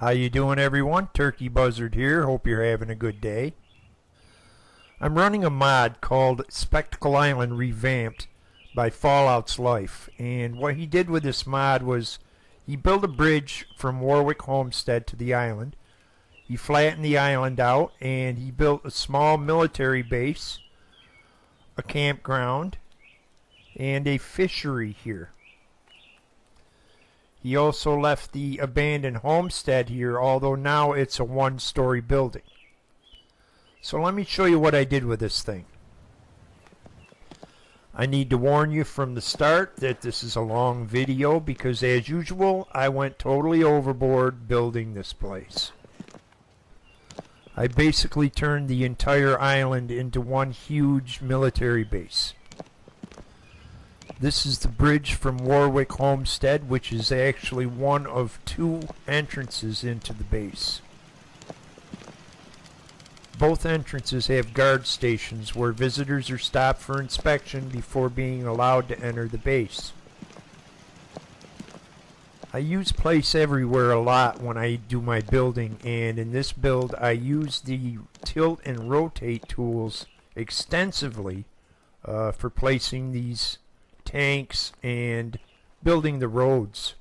How you doing, everyone? Turkey Buzzard here. Hope you're having a good day. I'm running a mod called Spectacle Island Revamped by Fallout's Life, and what he did with this mod was he built a bridge from Warwick Homestead to the island. He flattened the island out, and he built a small military base, a campground, and a fishery here. He also left the abandoned homestead here, although now it's a one-story building. So let me show you what I did with this thing. I need to warn you from the start that this is a long video because, as usual, I went totally overboard building this place. I basically turned the entire island into one huge military base. This is the bridge from Warwick Homestead, which is actually one of two entrances into the base. Both entrances have guard stations where visitors are stopped for inspection before being allowed to enter the base. I use place everywhere a lot when I do my building, and in this build I use the tilt and rotate tools extensively for placing these tanks and building the roads.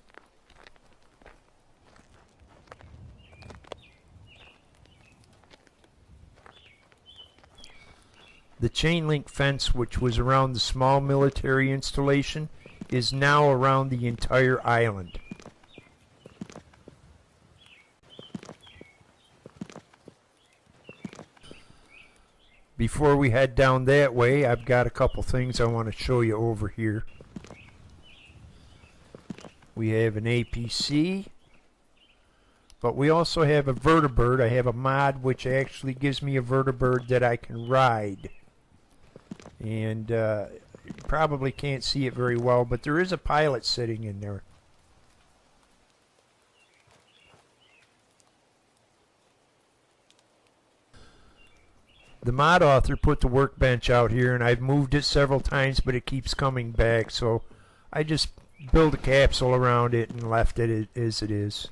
The chain link fence, which was around the small military installation, is now around the entire island. Before we head down that way, I've got a couple things I want to show you over here. We have an APC, but we also have a vertibird. I have a mod which actually gives me a vertibird that I can ride. And you probably can't see it very well, but there is a pilot sitting in there. The mod author put the workbench out here, and I've moved it several times, but it keeps coming back, so I just built a capsule around it and left it as it is.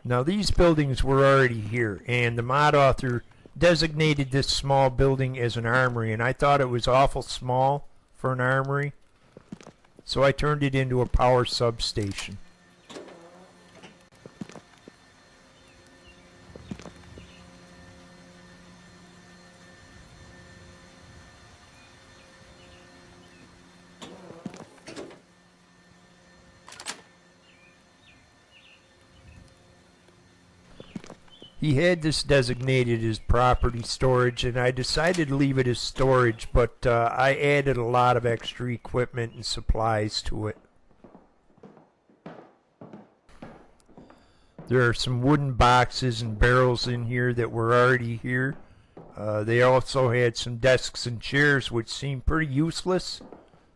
Now these buildings were already here, and the mod author designated this small building as an armory, and I thought it was awful small for an armory, so I turned it into a power substation. He had this designated as property storage, and I decided to leave it as storage, but I added a lot of extra equipment and supplies to it. There are some wooden boxes and barrels in here that were already here. They also had some desks and chairs which seemed pretty useless,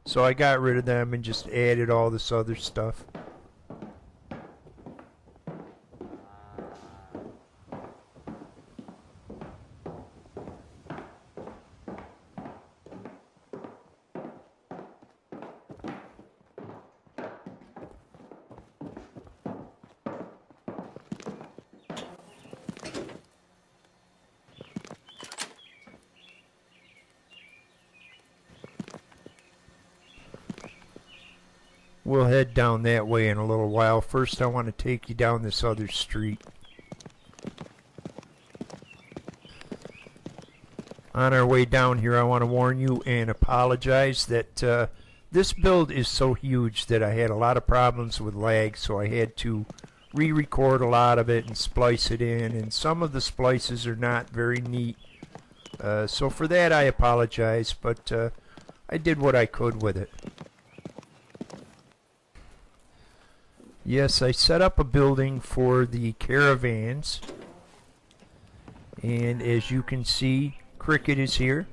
so I got rid of them and just added all this other stuff. We'll head down that way in a little while. First, I want to take you down this other street. On our way down here, I want to warn you and apologize that this build is so huge that I had a lot of problems with lag, so I had to re-record a lot of it and splice it in, and some of the splices are not very neat. So for that, I apologize, but I did what I could with it. Yes, I set up a building for the caravans, and as you can see, Cricket is here,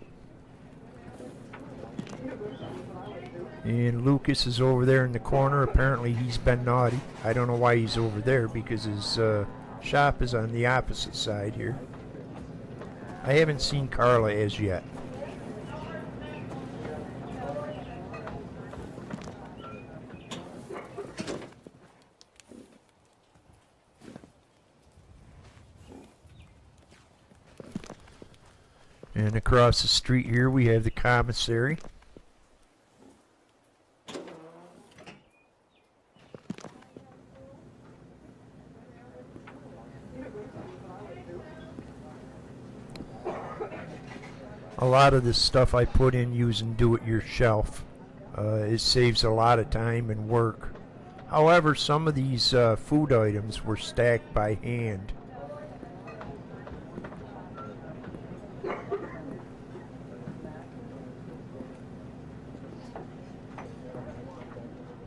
and Lucas is over there in the corner. Apparently he's been naughty. I don't know why he's over there because his shop is on the opposite side here. I haven't seen Carla as yet. And across the street here we have the commissary. A lot of this stuff I put in using do-it-yourself. It saves a lot of time and work. However, some of these food items were stacked by hand.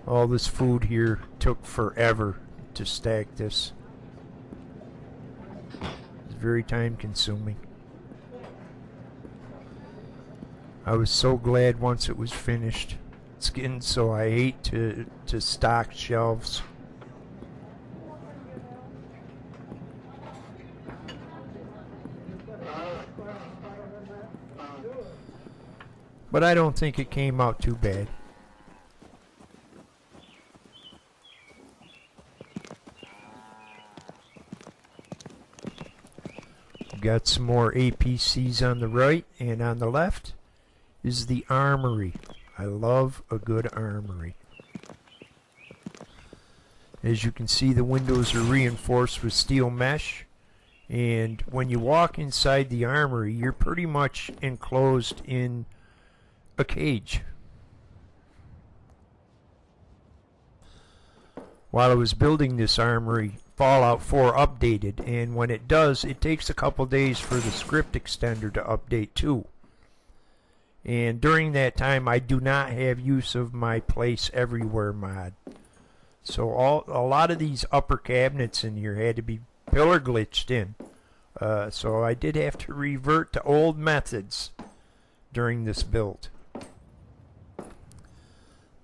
All this food here took forever to stack this. It's very time consuming. I was so glad once it was finished. It's getting so I hate to stock shelves. But I don't think it came out too bad. Got some more APCs on the right, and on the left is the armory. I love a good armory. As you can see, the windows are reinforced with steel mesh, and when you walk inside the armory, you're pretty much enclosed in a cage. While I was building this armory, Fallout 4 updated, and when it does, it takes a couple days for the script extender to update too. And during that time, I do not have use of my Place Everywhere mod. So a lot of these upper cabinets in here had to be pillar glitched in. So I did have to revert to old methods during this build.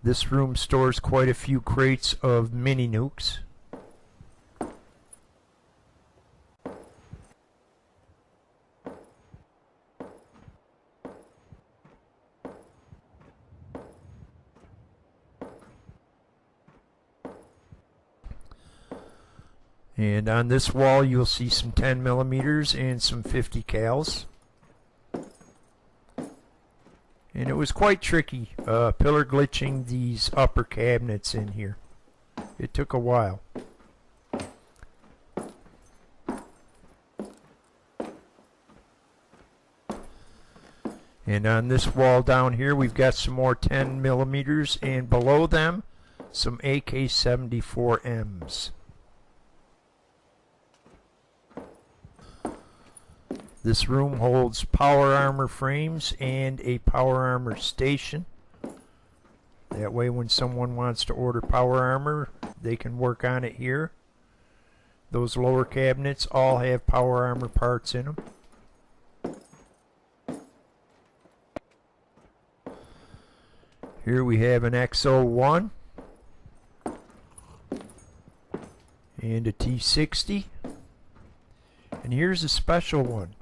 This room stores quite a few crates of mini nukes. And on this wall you'll see some 10 millimeters and some 50 cals. And it was quite tricky pillar glitching these upper cabinets in here. It took a while. And on this wall down here we've got some more 10 millimeters, and below them some AK-74Ms. This room holds power armor frames and a power armor station. That way when someone wants to order power armor, they can work on it here. Those lower cabinets all have power armor parts in them. Here we have an XO1 and a T60. And here's a special one.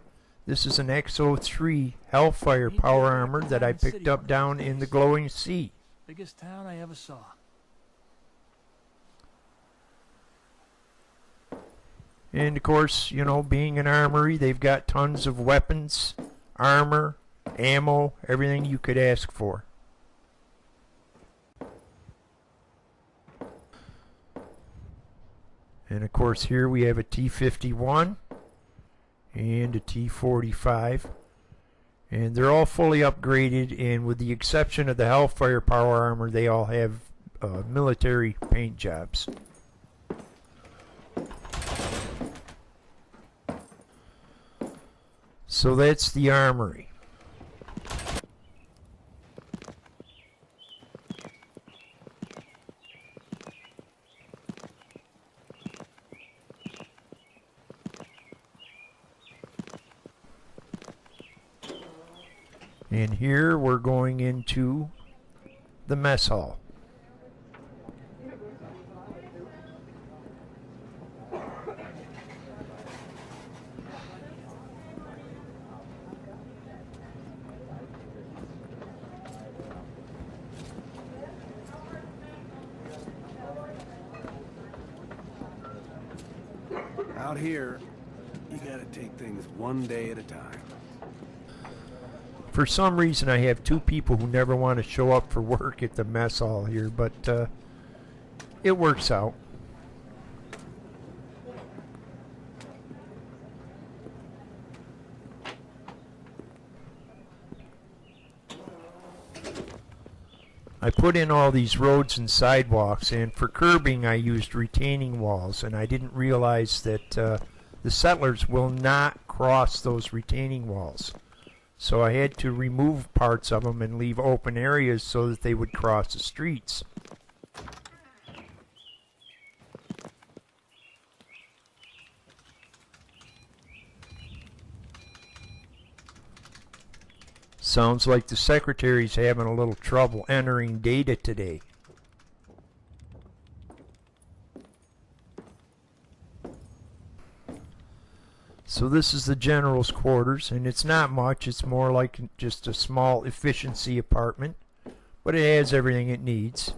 This is an XO3 Hellfire power armor that I picked up down in the Glowing Sea. Biggest town I ever saw. And of course, you know, being an armory, they've got tons of weapons, armor, ammo, everything you could ask for. And of course here we have a T51 and a T45, and they're all fully upgraded, and with the exception of the Hellfire power armor, they all have military paint jobs. So that's the armory. And here we're going into the mess hall. Out here, you gotta take things one day at a time. For some reason I have two people who never want to show up for work at the mess hall here, but it works out. I put in all these roads and sidewalks, and for curbing I used retaining walls, and I didn't realize that the settlers will not cross those retaining walls. So I had to remove parts of them and leave open areas so that they would cross the streets. Sounds like the secretary's having a little trouble entering data today. So this is the general's quarters, and it's not much. It's more like just a small efficiency apartment, but it has everything it needs.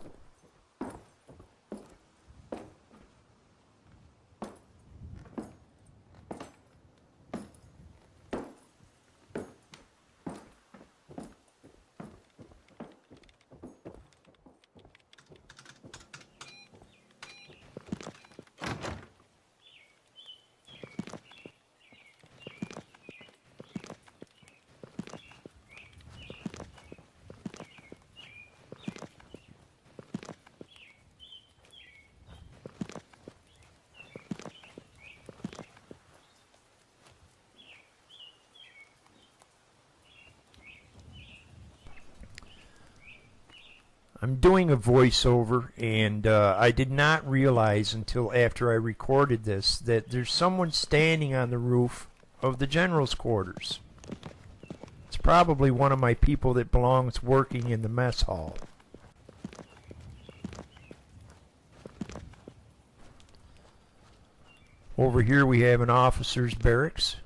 I'm doing a voiceover, and I did not realize until after I recorded this that there's someone standing on the roof of the general's quarters. It's probably one of my people that belongs working in the mess hall. Over here we have an officer's barracks,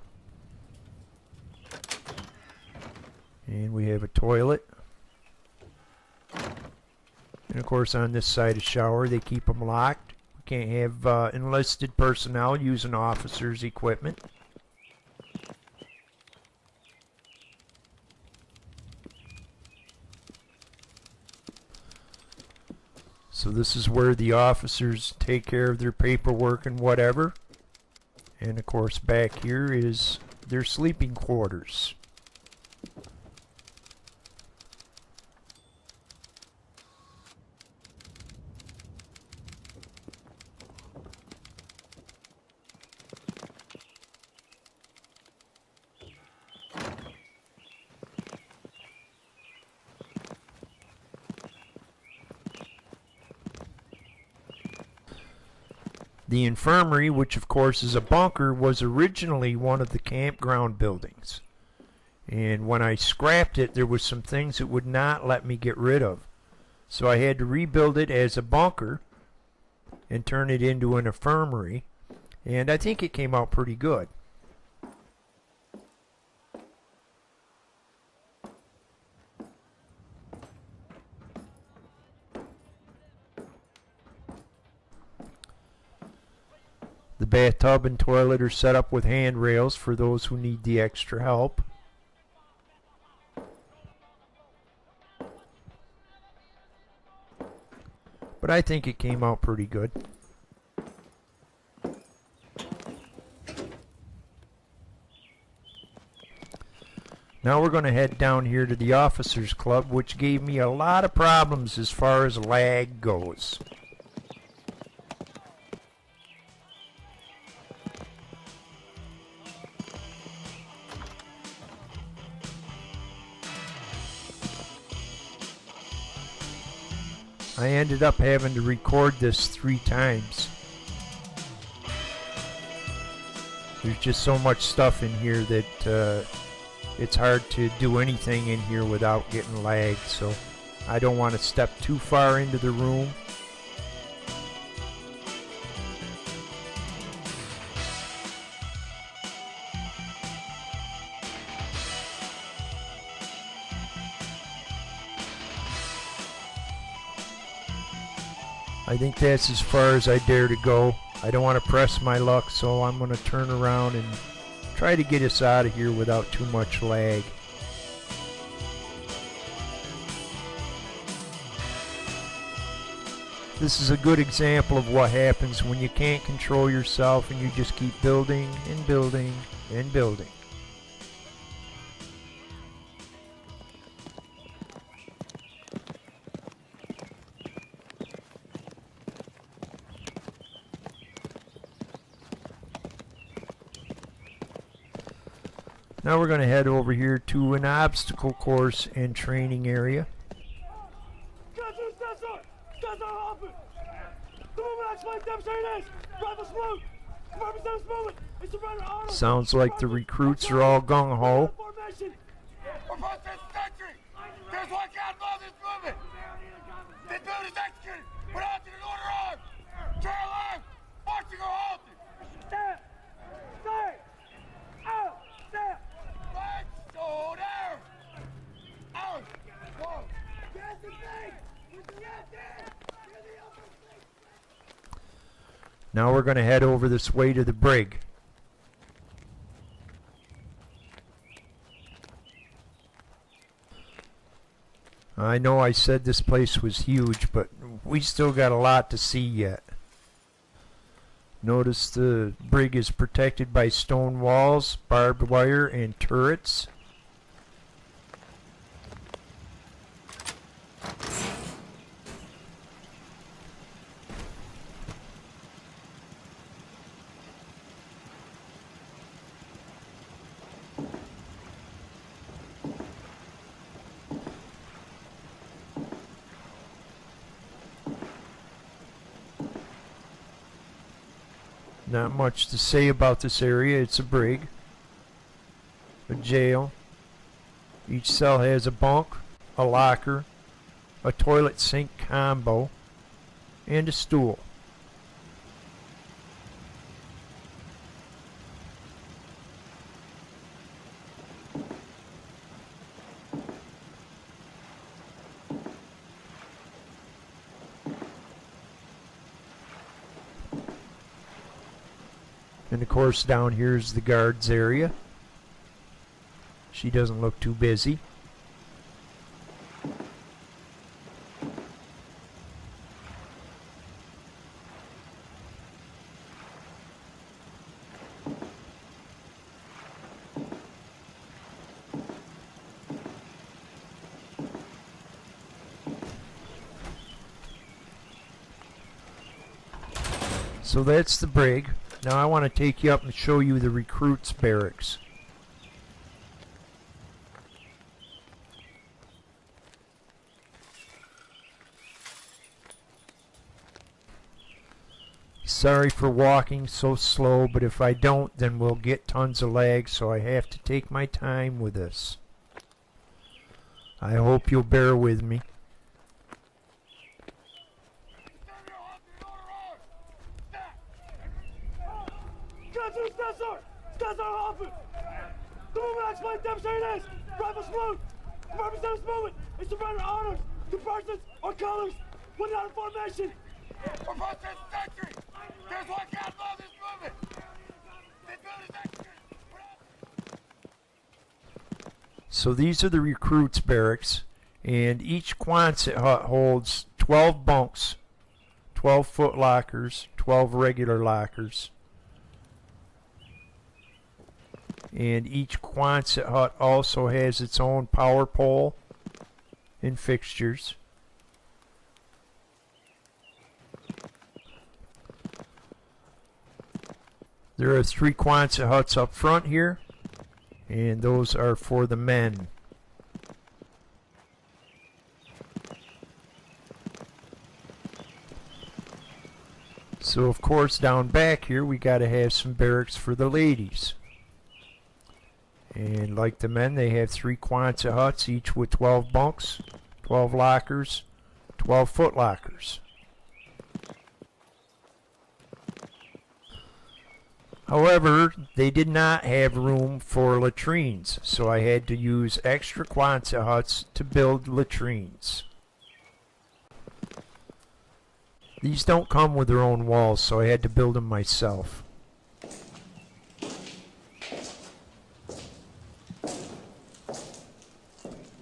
and we have a toilet. And of course on this side a shower. They keep them locked. We can't have enlisted personnel using officers' equipment. So this is where the officers take care of their paperwork and whatever. And of course back here is their sleeping quarters. The infirmary, which of course is a bunker, was originally one of the campground buildings. And when I scrapped it, there was some things it would not let me get rid of. So I had to rebuild it as a bunker and turn it into an infirmary. And I think it came out pretty good. The bathtub and toilet are set up with handrails for those who need the extra help. But I think it came out pretty good. Now we're going to head down here to the Officers Club, which gave me a lot of problems as far as lag goes. I ended up having to record this 3 times. There's just so much stuff in here that it's hard to do anything in here without getting lagged, so I don't want to step too far into the room. I think that's as far as I dare to go. I don't want to press my luck, so I'm going to turn around and try to get us out of here without too much lag. This is a good example of what happens when you can't control yourself and you just keep building and building and building. Now we're going to head over here to an obstacle course and training area. Sounds like the recruits are all gung-ho. There's one guy involved in this movement. This dude is executed. Put out to the order arms. Trail line. Marching or halted. Stand. Stay. Out. Stand. Right shoulder. Out. Whoa. Get the thing. Get there. Now we're going to head over this way to the brig. I know I said this place was huge, but we still got a lot to see yet. Notice the brig is protected by stone walls, barbed wire, and turrets. Not much to say about this area. It's a brig, a jail. Each cell has a bunk, a locker, a toilet sink combo, and a stool. And of course down here is the guards area. She doesn't look too busy. So that's the brig. Now I want to take you up and show you the recruits' barracks. Sorry for walking so slow, but if I don't, then we'll get tons of lag, so I have to take my time with this. I hope you'll bear with me. The movement I explained demonstrating is rifle salute. The purpose of this movement is to render honors to persons or colors when not in formation. For most of this century, there's one guy involved in this movement. This dude is executed. So these are the recruits' barracks, and each Quonset hut holds 12 bunks, 12-foot lockers, 12 regular lockers. And each Quonset hut also has its own power pole and fixtures. There are 3 Quonset huts up front here, and those are for the men. So of course down back here we got to have some barracks for the ladies. And like the men, they have 3 Quonset huts, each with 12 bunks, 12 lockers, 12-foot lockers. However, they did not have room for latrines, so I had to use extra Quonset huts to build latrines. These don't come with their own walls, so I had to build them myself.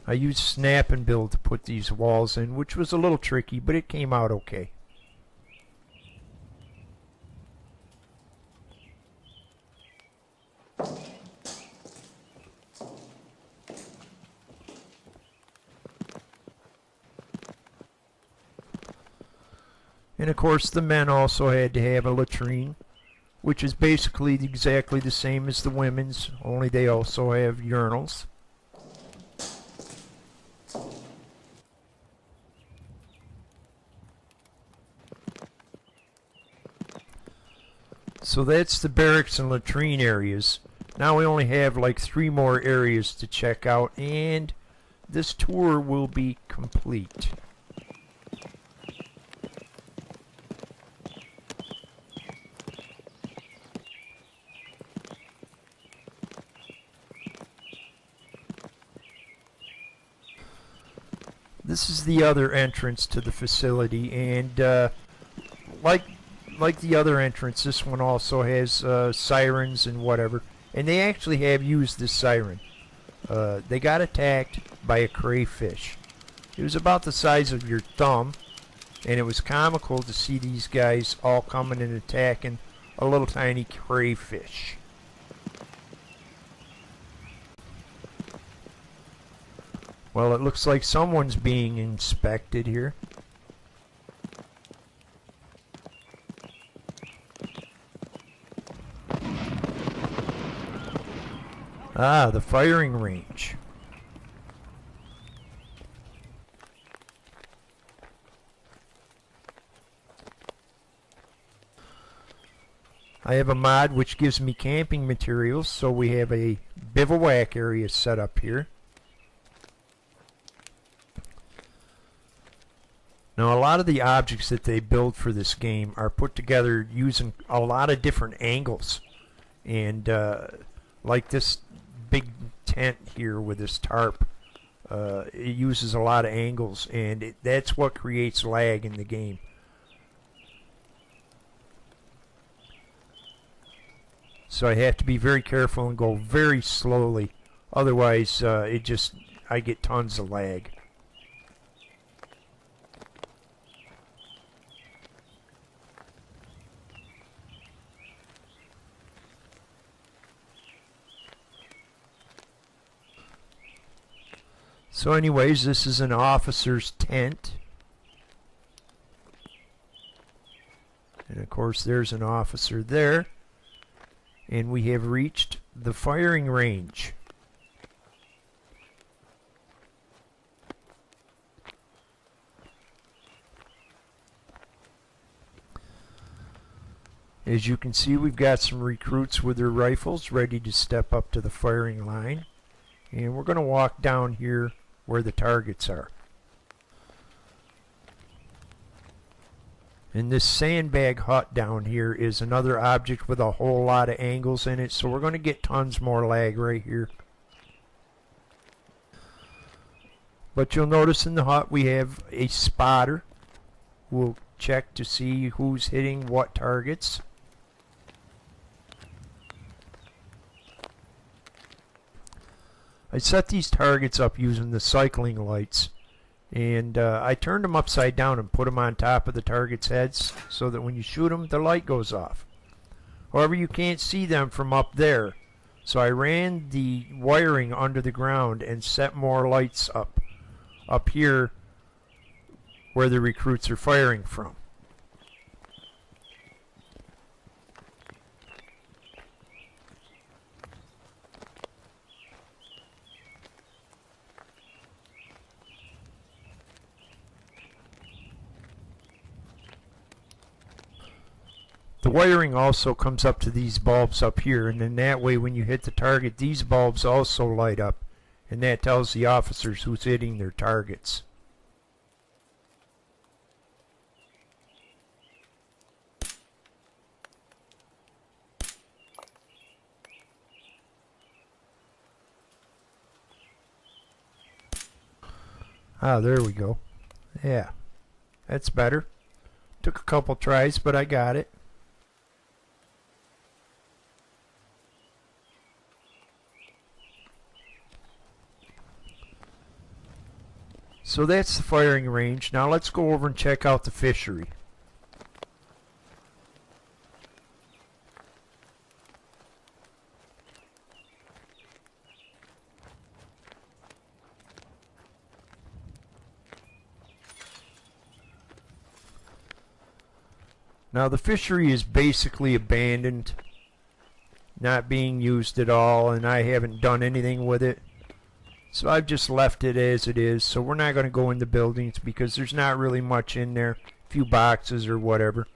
I used snap and build to put these walls in, which was a little tricky, but it came out okay. And of course the men also had to have a latrine, which is basically exactly the same as the women's, only they also have urinals. So that's the barracks and latrine areas. Now we only have like 3 more areas to check out, and this tour will be complete. This is the other entrance to the facility, and like the other entrance, this one also has sirens and whatever. And they actually have used this siren. They got attacked by a crayfish. It was about the size of your thumb, and it was comical to see these guys all coming and attacking a little tiny crayfish. Well, it looks like someone's being inspected here. Ah, the firing range. I have a mod which gives me camping materials, so we have a bivouac area set up here. Now, a lot of the objects that they build for this game are put together using a lot of different angles. And like this big tent here with this tarp, it uses a lot of angles, and that's what creates lag in the game. So I have to be very careful and go very slowly, otherwise I get tons of lag. So anyways, this is an officer's tent. And of course there's an officer there. And we have reached the firing range. As you can see, we've got some recruits with their rifles ready to step up to the firing line. And we're going to walk down here where the targets are. And this sandbag hut down here is another object with a whole lot of angles in it, so we're going to get tons more lag right here. But you'll notice in the hut we have a spotter who will check to see who's hitting what targets. I set these targets up using the cycling lights, and I turned them upside down and put them on top of the targets' heads so that when you shoot them, the light goes off. However, you can't see them from up there, so I ran the wiring under the ground and set more lights up here where the recruits are firing from. The wiring also comes up to these bulbs up here, and then that way when you hit the target, these bulbs also light up, and that tells the officers who's hitting their targets. Ah, there we go. Yeah, that's better. Took a couple tries, but I got it. So that's the firing range. Now let's go over and check out the fishery. Now the fishery is basically abandoned, not being used at all, and I haven't done anything with it. So I've just left it as it is. So we're not going to go in the buildings because there's not really much in there. A few boxes or whatever.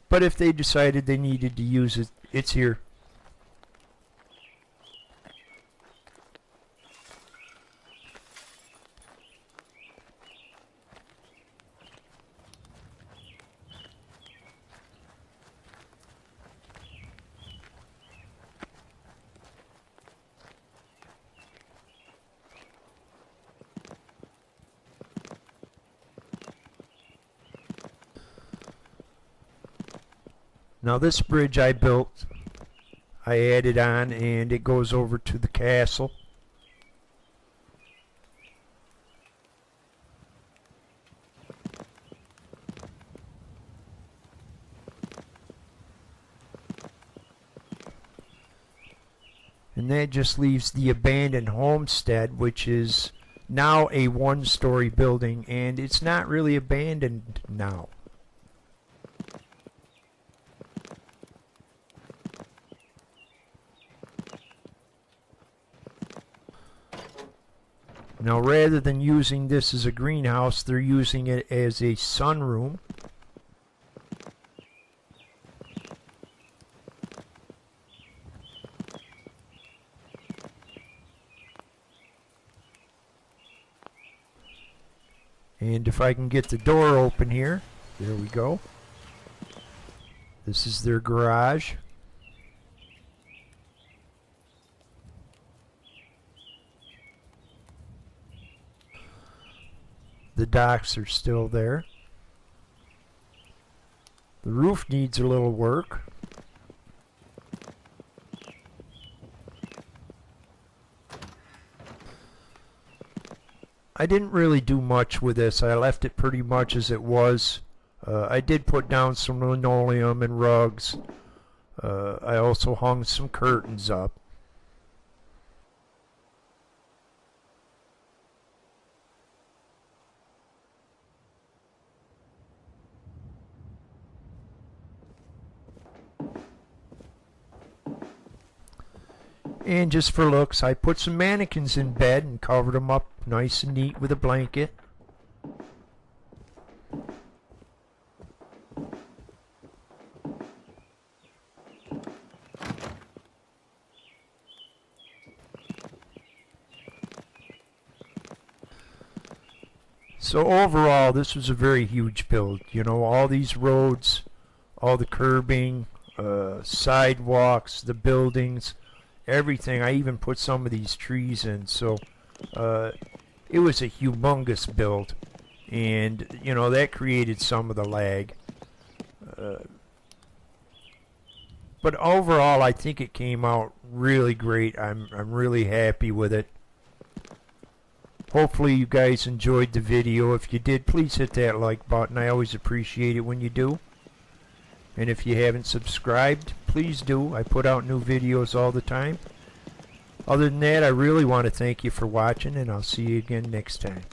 But if they decided they needed to use it, it's here. Now this bridge I built, I added on, and it goes over to the castle. And that just leaves the abandoned homestead, which is now a one-story building, and it's not really abandoned now. Now rather than using this as a greenhouse, they're using it as a sunroom. And if I can get the door open here, there we go. This is their garage. The docks are still there. The roof needs a little work. I didn't really do much with this. I left it pretty much as it was. I did put down some linoleum and rugs. I also hung some curtains up. And just for looks, I put some mannequins in bed and covered them up nice and neat with a blanket. So overall, this was a very huge build. You know, all these roads, all the curbing, sidewalks, the buildings, everything. I even put some of these trees in. So it was a humongous build, and you know that created some of the lag. But overall, I think it came out really great. I'm really happy with it. Hopefully you guys enjoyed the video. If you did, please hit that like button. I always appreciate it when you do. And if you haven't subscribed, please do. I put out new videos all the time. Other than that, I really want to thank you for watching, and I'll see you again next time.